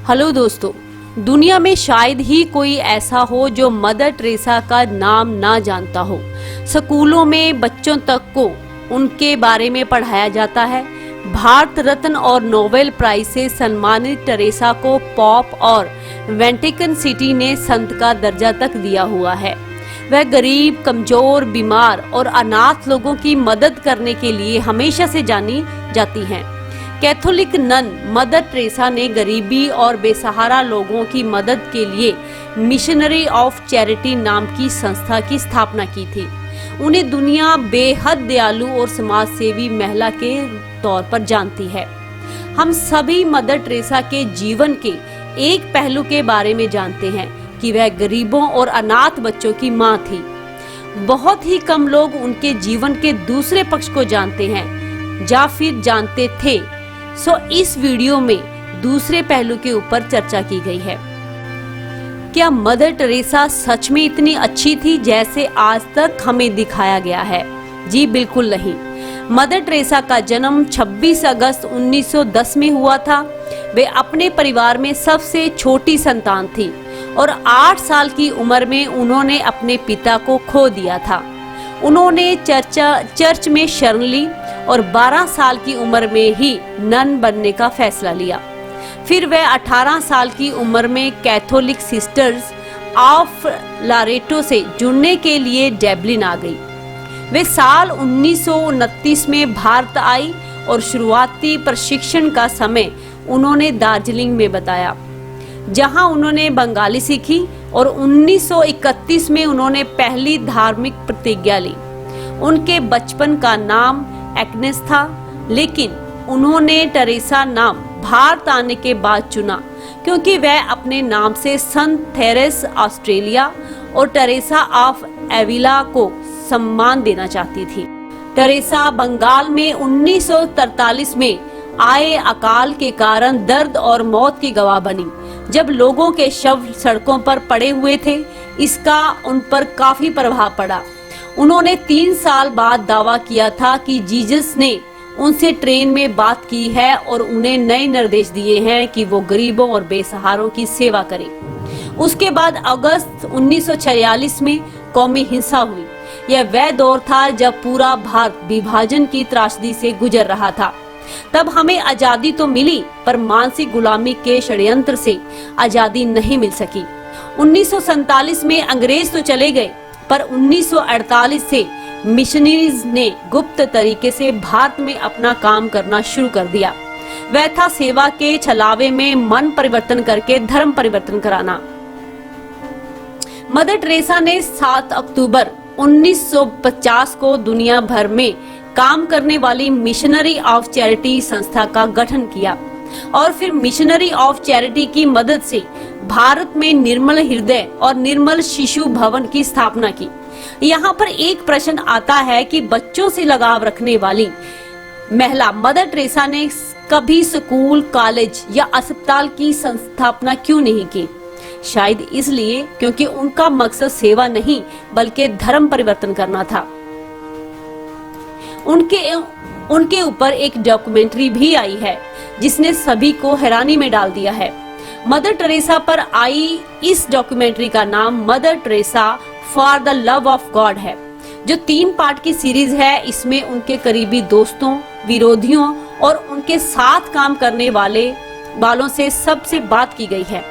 Hello दोस्तों, दुनिया में शायद ही कोई ऐसा हो जो मदर टेरेसा का नाम ना जानता हो। स्कूलों में बच्चों तक को उनके बारे में पढ़ाया जाता है। भारत रत्न और नोबेल प्राइज से सम्मानित टेरेसा को पॉप और वेटिकन सिटी ने संत का दर्जा तक दिया हुआ है। वह गरीब, कमजोर, बीमार और अनाथ लोगों की मदद करने के लिए हमेशा से जानी जाती हैं। कैथोलिक नन मदर टेरेसा ने गरीबी और बेसहारा लोगों की मदद के लिए मिशनरी ऑफ चैरिटी नाम की संस्था की स्थापना की थी। उन्हें दुनिया बेहद दयालु और समाज सेवी महिला के तौर पर जानती है। हम सभी मदर टेरेसा के जीवन के एक पहलू के बारे में जानते हैं कि वह गरीबों और अनाथ बच्चों की मां थी। बहुत ही कम लोग उनके जीवन के दूसरे पक्ष को जानते हैं या फिर जानते थे। इस वीडियो में दूसरे पहलू के ऊपर चर्चा की गई है। क्या मदर टेरेसा सच में इतनी अच्छी थी जैसे आज तक हमें दिखाया गया है? जी बिल्कुल नहीं। मदर टेरेसा का जन्म 26 अगस्त 1910 में हुआ था। वे अपने परिवार में सबसे छोटी संतान थी और 8 साल की उम्र में उन्होंने अपने पिता को खो दिया था। उन्होंने चर्च में शरण ली और 12 साल की उम्र में ही नन बनने का फैसला लिया। फिर वह 18 साल की उम्र में कैथोलिक सिस्टर्स ऑफ लारेटो से जुड़ने के लिए डब्लिन आ गई। वे साल 1929 में भारत आई और शुरुआती प्रशिक्षण का समय उन्होंने दार्जिलिंग में बताया, जहां उन्होंने बंगाली सीखी और 1931 में उन्होंने पहली धार्मिक प्रतिज्ञा ली। उनके बचपन का नाम एग्नेस था, लेकिन उन्होंने टेरेसा नाम भारत आने के बाद चुना क्योंकि वह अपने नाम से संत थेरेस ऑस्ट्रेलिया और टेरेसा ऑफ एविला को सम्मान देना चाहती थी। टेरेसा बंगाल में 1943 में आए अकाल के कारण दर्द और मौत की गवाह बनी। जब लोगों के शव सड़कों पर पड़े हुए थे, इसका उन पर काफी प्रभाव पड़ा। उन्होंने 3 साल बाद दावा किया था कि जीसस ने उनसे ट्रेन में बात की है और उन्हें नए निर्देश दिए हैं कि वो गरीबों और बेसहारों की सेवा करें। उसके बाद अगस्त 1946 में कौमी हिंसा हुई। यह वह दौर था जब पूरा भारत विभाजन की त्रासदी से गुजर रहा था। तब हमें आजादी तो मिली, पर मानसिक गुलामी के षड्यंत्र से आजादी नहीं मिल सकी। 1947 में अंग्रेज तो चले गए, पर 1948 से मिशनरीज ने गुप्त तरीके से भारत में अपना काम करना शुरू कर दिया। वह था सेवा के छलावे में मन परिवर्तन करके धर्म परिवर्तन कराना। मदर टेरेसा ने 7 अक्टूबर 1950 को दुनिया भर में काम करने वाली मिशनरी ऑफ चैरिटी संस्था का गठन किया और फिर मिशनरी ऑफ चैरिटी की मदद से भारत में निर्मल हृदय और निर्मल शिशु भवन की स्थापना की। यहाँ पर एक प्रश्न आता है कि बच्चों से लगाव रखने वाली महिला मदर टेरेसा ने कभी स्कूल, कॉलेज या अस्पताल की स्थापना क्यों नहीं की? शायद इसलिए क्योंकि उनका मकसद सेवा नहीं बल्कि धर्म परिवर्तन करना था। उनके ऊपर एक डॉक्यूमेंट्री भी आई है जिसने सभी को हैरानी में डाल दिया है। मदर टेरेसा पर आई इस डॉक्यूमेंट्री का नाम mother Teresa for the love of God है, जो 3 पार्ट की सीरीज है। इसमें उनके करीबी दोस्तों, विरोधियों और उनके साथ काम करने वालों से सबसे बात की गई है।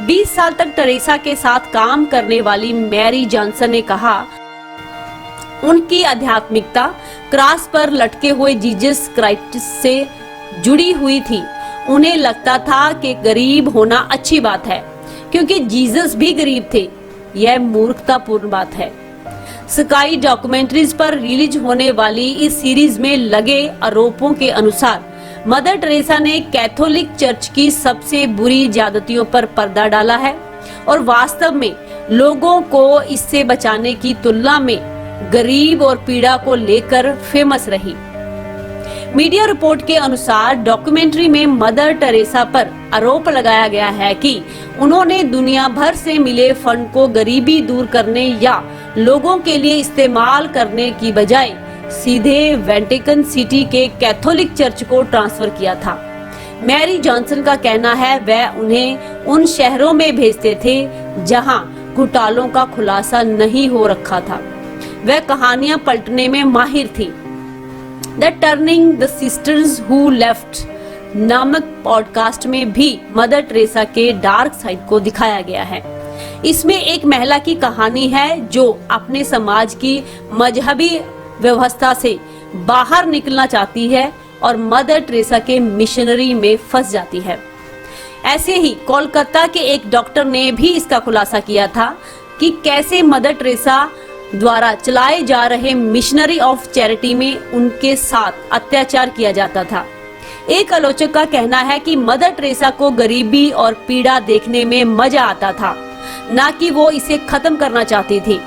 20 साल तक टेरेसा के साथ काम करने वाली मैरी जॉनसन ने कहा, उनकी आध्यात्मिकता क्रॉस पर लटके हुए जीसस क्राइस्ट से जुड़ी हुई थी। उन्हें लगता था कि गरीब होना अच्छी बात है क्योंकि जीसस भी गरीब थे। यह मूर्खतापूर्ण बात है। स्काई डॉक्यूमेंट्रीज पर रिलीज होने वाली इस सीरीज में लगे आरोपों के अनुसार मदर टेरेसा ने कैथोलिक चर्च की सबसे बुरी ज्यादतियों पर पर्दा डाला है और वास्तव में लोगों को इससे बचाने की तुलना में गरीब और पीड़ा को लेकर फेमस रही। मीडिया रिपोर्ट के अनुसार डॉक्यूमेंट्री में मदर टेरेसा पर आरोप लगाया गया है कि उन्होंने दुनिया भर से मिले फंड को गरीबी दूर करने या लोगों के लिए इस्तेमाल करने की बजाय सीधे वेटिकन सिटी के कैथोलिक चर्च को ट्रांसफर किया था। मैरी जॉनसन का कहना है वह उन्हें उन शहरों में भेजते थे जहां घोटालों का खुलासा नहीं हो रखा था। वह कहानियां पलटने में माहिर थी। The turning the sisters who left नामक पॉडकास्ट में भी मदर टेरेसा के डार्क साइड को दिखाया गया है। इसमें एक महिला की कहानी है जो अपने समाज की मजहबी व्यवस्था से बाहर निकलना चाहती है और मदर टेरेसा के मिशनरी में फंस जाती है। ऐसे ही कोलकाता के एक डॉक्टर ने भी इसका खुलासा किया था कि कैसे मदर टेरेसा द्वारा चलाए जा रहे मिशनरी ऑफ चैरिटी में उनके साथ अत्याचार किया जाता था। एक आलोचक का कहना है कि मदर टेरेसा को गरीबी और पीड़ा देखने में मजा आता था, ना कि वो इसे खत्म करना चाहती थी।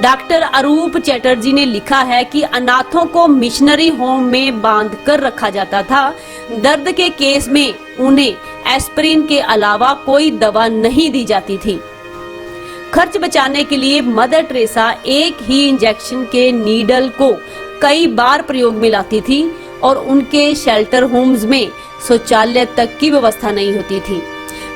डॉक्टर अरूप चैटर्जी ने लिखा है कि अनाथों को मिशनरी होम में बांध कर रखा जाता था। दर्द के केस में उन्हें एस्पिरिन के अलावा कोई दवा नहीं दी जाती थी। खर्च बचाने के लिए मदर टेरेसा एक ही इंजेक्शन के नीडल को कई बार प्रयोग में लाती थी और उनके शेल्टर होम्स में शौचालय तक की व्यवस्था नहीं होती थी,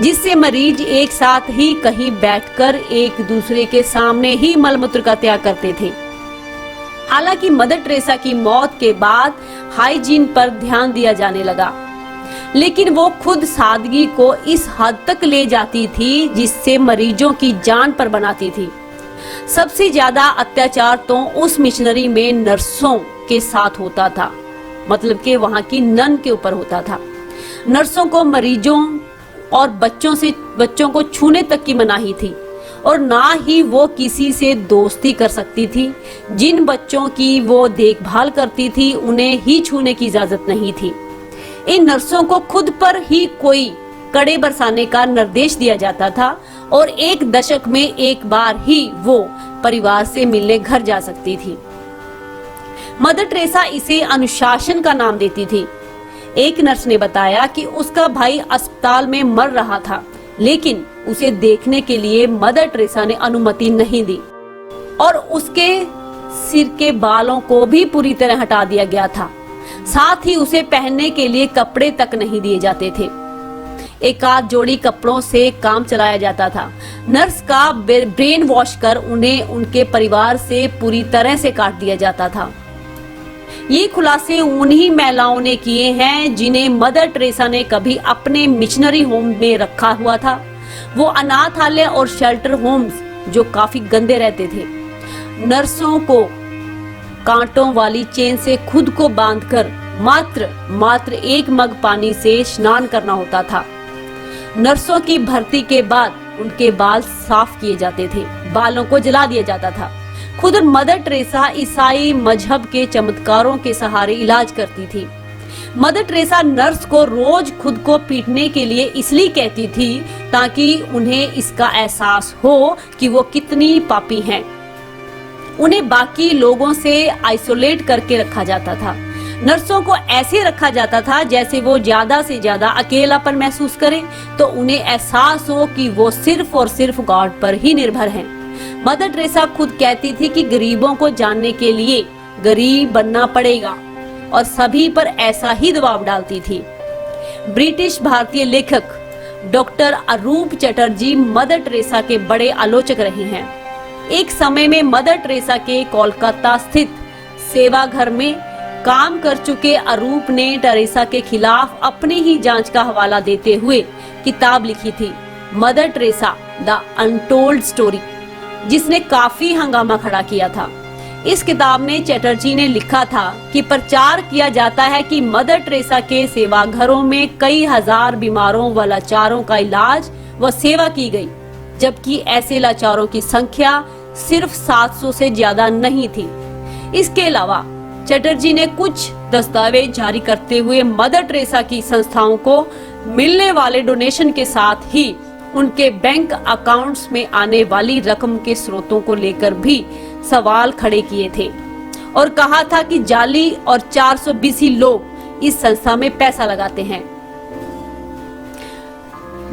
जिससे मरीज एक साथ ही कहीं बैठकर एक दूसरे के सामने ही मलमूत्र का त्याग करते थे। हालांकि मदर टेरेसा की मौत के बाद हाइजीन पर ध्यान दिया जाने लगा, लेकिन वो खुद सादगी को इस हद तक ले जाती थी जिससे मरीजों की जान पर बनाती थी। सबसे ज्यादा अत्याचार तो उस मिशनरी में नर्सों के साथ होता था, मतलब कि वहां की नन के ऊपर होता था। नर्सों को मरीजों और बच्चों को छूने तक की मनाही थी और ना ही वो किसी से दोस्ती कर सकती थी। जिन बच्चों की वो देखभाल करती थी उन्हें ही छूने की इजाजत नहीं थी। इन नर्सों को खुद पर ही कोई कड़े बरसाने का निर्देश दिया जाता था और एक दशक में एक बार ही वो परिवार से मिलने घर जा सकती थी। मदर टेरेसा इसे अनुशासन का नाम देती थी। एक नर्स ने बताया कि उसका भाई अस्पताल में मर रहा था, लेकिन उसे देखने के लिए मदर टेरेसा ने अनुमति नहीं दी और उसके सिर के बालों को भी पूरी तरह हटा दिया गया था। साथ ही उसे पहनने के लिए कपड़े तक नहीं दिए जाते थे। एक आध जोड़ी कपड़ों से काम चलाया जाता था। नर्स का ब्रेन वॉश कर उन्हें उनके परिवार से पूरी तरह से काट दिया जाता था। ये खुलासे उन्हीं महिलाओं ने किए हैं जिन्हें मदर टेरेसा ने कभी अपने मिशनरी होम में रखा हुआ था। वो अनाथालय और शेल्टर होम्स जो काफी गंदे रहते थे। नर्सों को कांटों वाली चेन से खुद को बांधकर मात्र एक मग पानी से स्नान करना होता था। नर्सों की भर्ती के बाद उनके बाल साफ किए जाते थे, बालों को जला दिया जाता था। खुद मदर टेरेसा ईसाई मजहब के चमत्कारों के सहारे इलाज करती थी। मदर टेरेसा नर्स को रोज खुद को पीटने के लिए इसलिए कहती थी ताकि उन्हें इसका एहसास हो कि वो कितनी पापी हैं। उन्हें बाकी लोगों से आइसोलेट करके रखा जाता था। नर्सों को ऐसे रखा जाता था जैसे वो ज्यादा से ज्यादा अकेलापन महसूस करें तो उन्हें एहसास हो कि वो सिर्फ और सिर्फ गॉड पर ही निर्भर हैं। मदर टेरेसा खुद कहती थी कि गरीबों को जानने के लिए गरीब बनना पड़ेगा और सभी पर ऐसा ही दबाव डालती थी। ब्रिटिश भारतीय लेखक डॉक्टर अरूप चैटर्जी मदर टेरेसा के बड़े आलोचक रहे हैं। एक समय में मदर टेरेसा के कोलकाता स्थित सेवा घर में काम कर चुके अरूप ने टेरेसा के खिलाफ अपनी ही जांच का हवाला देते हुए किताब लिखी थी, mother Teresa the untold story, जिसने काफी हंगामा खड़ा किया था। इस किताब में चैटर्जी ने लिखा था कि प्रचार किया जाता है कि मदर टेरेसा के सेवा घरों में कई हजार बीमारों व लाचारों का इलाज व सेवा की गई, जबकि ऐसे लाचारों की संख्या सिर्फ 700 से ज्यादा नहीं थी। इसके अलावा चैटर्जी ने कुछ दस्तावेज जारी करते हुए मदर टेरेसा की संस्थाओं को मिलने वाले डोनेशन के साथ ही उनके बैंक अकाउंट्स में आने वाली रकम के स्रोतों को लेकर भी सवाल खड़े किए थे और कहा था कि जाली और 420 लोग इस संस्था में पैसा लगाते हैं।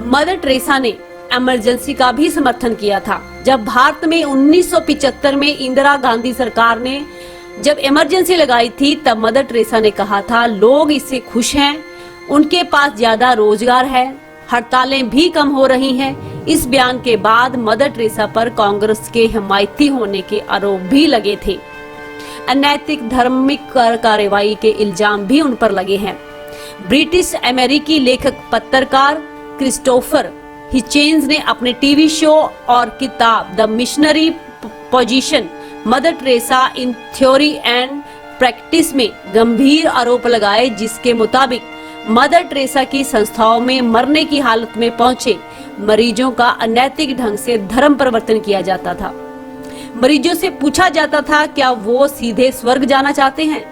मदर टेरेसा ने इमरजेंसी का भी समर्थन किया था। जब भारत में 1975 में इंदिरा गांधी सरकार ने जब इमरजेंसी लगाई थी तब मदर टेरेसा ने कहा था, लोग इससे खुश हैं, उनके पास ज्यादा रोजगार है, हड़तालें भी कम हो रही हैं। इस बयान के बाद मदर टेरेसा पर कांग्रेस के हिमायती होने के आरोप भी लगे थे। अनैतिक धार्मिक कार्रवाई के इल्जाम भी उन पर लगे हैं। ब्रिटिश अमेरिकी लेखक पत्रकार क्रिस्टोफर हिचेंस ने अपने टीवी शो और किताब the missionary position mother Teresa in theory and practice में गंभीर आरोप लगाए, जिसके मुताबिक मदर टेरेसा की संस्थाओं में मरने की हालत में पहुंचे मरीजों का अनैतिक ढंग से धर्म परिवर्तन किया जाता था। मरीजों से पूछा जाता था क्या वो सीधे स्वर्ग जाना चाहते हैं,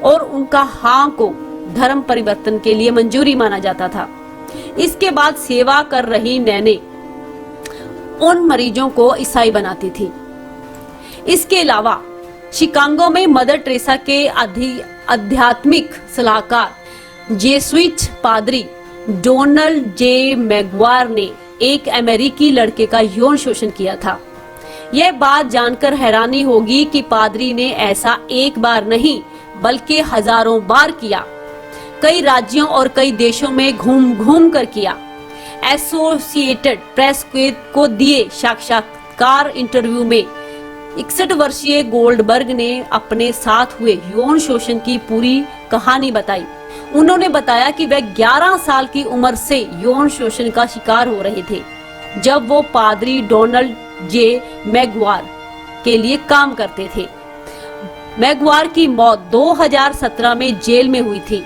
और उनका हाँ को धर्म परिवर्तन के लिए मंजूरी माना जाता था। इसके बाद सेवा कर रही नैने उन मरीजों को ईसाई बनाती थी। इसके अलावा शिकागो में मदर टेरेसा के आध्यात्मिक सलाहकार जेसुइट पादरी डोनाल्ड जे मैगवार ने एक अमेरिकी लड़के का यौन शोषण किया था। यह बात जानकर हैरानी होगी कि पादरी ने ऐसा एक बार नहीं बल्कि हजारों बार किया। कई राज्यों और कई देशों में घूम घूम कर किया। एसोसिएटेड प्रेस को दिए साक्षात्कार इंटरव्यू में 61 वर्षीय गोल्डबर्ग ने अपने साथ हुए यौन शोषण की पूरी कहानी बताई। उन्होंने बताया कि वह 11 साल की उम्र से यौन शोषण का शिकार हो रहे थे जब वो पादरी डोनाल्ड जे मैगवार के लिए काम करते थे। मैगवार की मौत 2017 में जेल में हुई थी।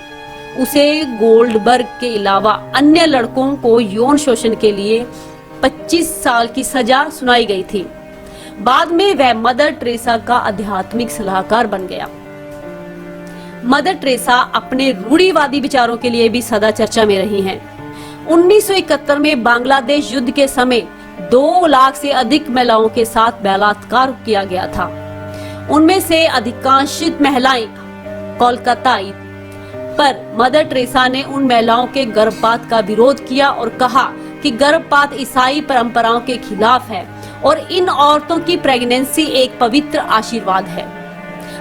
उसे गोल्डबर्ग के अलावा अन्य लड़कों को यौन शोषण के लिए 25 साल की सजा सुनाई गई थी। बाद में वह मदर टेरेसा का आध्यात्मिक सलाहकार बन गया। मदर टेरेसा अपने रूढ़िवादी विचारों के लिए भी सदा चर्चा में रही हैं। 1971 में बांग्लादेश युद्ध के समय 2 लाख से अधिक महिलाओं के साथ बलात्कार किया गया था। उनमें से अधिकांश महिलाएं कोलकाताई, पर मदर टेरेसा ने उन महिलाओं के गर्भपात का विरोध किया और कहा कि गर्भपात ईसाई परंपराओं के खिलाफ है और इन औरतों की प्रेगनेंसी एक पवित्र आशीर्वाद है।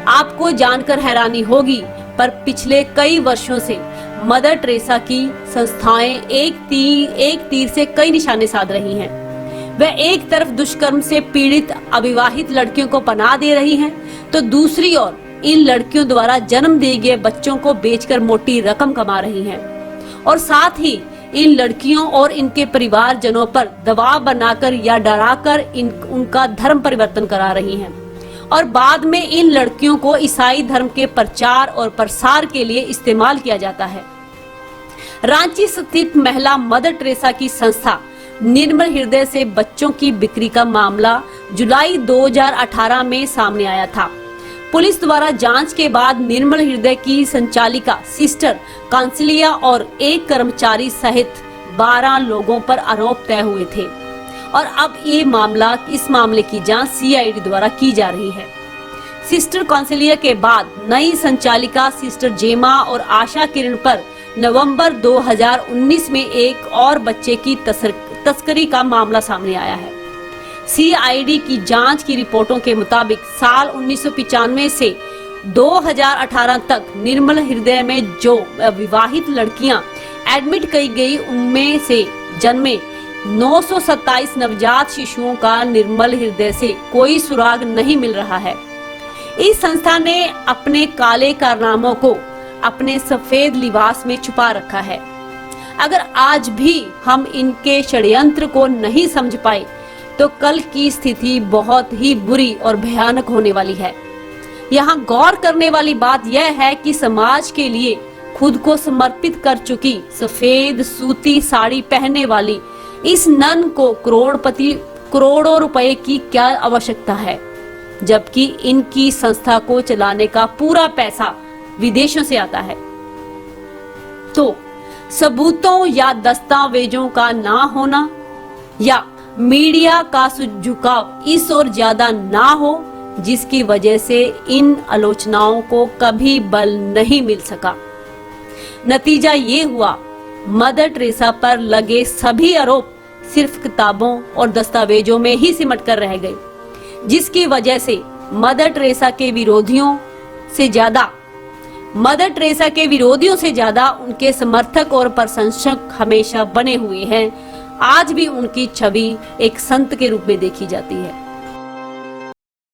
आपको जानकर हैरानी होगी, पर पिछले कई वर्षों से मदर टेरेसा की संस्थाएं एक तीर से कई निशाने साध रही हैं। वह एक तरफ दुष्कर्म से पीड़ित अविवाहित लड़कियों को पनाह दे रही हैं, तो दूसरी ओर इन लड़कियों द्वारा जन्म दिए गए बच्चों को बेचकर मोटी रकम कमा रही हैं और साथ ही इन लड़कियों और इनके परिवारजनों पर दबाव बनाकर या डराकर उनका धर्म परिवर्तन करा रही हैं और बाद में इन लड़कियों को ईसाई धर्म के प्रचार और प्रसार के लिए इस्तेमाल किया जाता है। रांची स्थित महिला मदर टेरेसा की संस्था निर्मल हृदय से बच्चों की बिक्री का मामला जुलाई 2018 में सामने आया था। पुलिस द्वारा जांच के बाद निर्मल हृदय की संचालिका सिस्टर कांसिलिया और एक कर्मचारी सहित 12 लोगों पर आरोप तय हुए थे और अब इस मामले की जांच सीआईडी द्वारा की जा रही है। सिस्टर कांसिलिया के बाद नई संचालिका सिस्टर जेमा और आशा किरण पर नवंबर 2019 में एक और बच्चे की तस्करी का मामला सामने आया है। सीआईडी की जांच की रिपोर्टों के मुताबिक साल 1995 से 2018 तक निर्मल हृदय में जो विवाहित लड़कियां एडमिट की गई, उनमें से जन्मे 927 नवजात शिशुओं का निर्मल हृदय से कोई सुराग नहीं मिल रहा है। इस संस्था ने अपने काले कारनामों को अपने सफेद लिबास में छुपा रखा है। अगर आज भी हम इनके षड्यंत्र को नहीं समझ पाए तो कल की स्थिति बहुत ही बुरी और भयानक होने वाली है। यहाँ गौर करने वाली बात यह है कि समाज के लिए खुद को समर्पित कर चुकी सफेद सूती साड़ी पहनने वाली इस नन को करोड़ों रुपए की क्या आवश्यकता है, जबकि इनकी संस्था को चलाने का पूरा पैसा विदेशों से आता है। तो सबूतों या दस्तावेजों का ना होना या मीडिया का झुकाव इस ओर ज्यादा ना हो, जिसकी वजह से इन आलोचनाओं को कभी बल नहीं मिल सका। नतीजा ये हुआ, मदर टेरेसा पर लगे सभी आरोप सिर्फ किताबों और दस्तावेजों में ही सिमट कर रह गए, जिसकी वजह से मदर टेरेसा के विरोधियों से ज्यादा मदर टेरेसा के विरोधियों से ज्यादा उनके समर्थक और प्रशंसक हमेशा बने हुए हैं। आज भी उनकी छवि एक संत के रूप में देखी जाती है।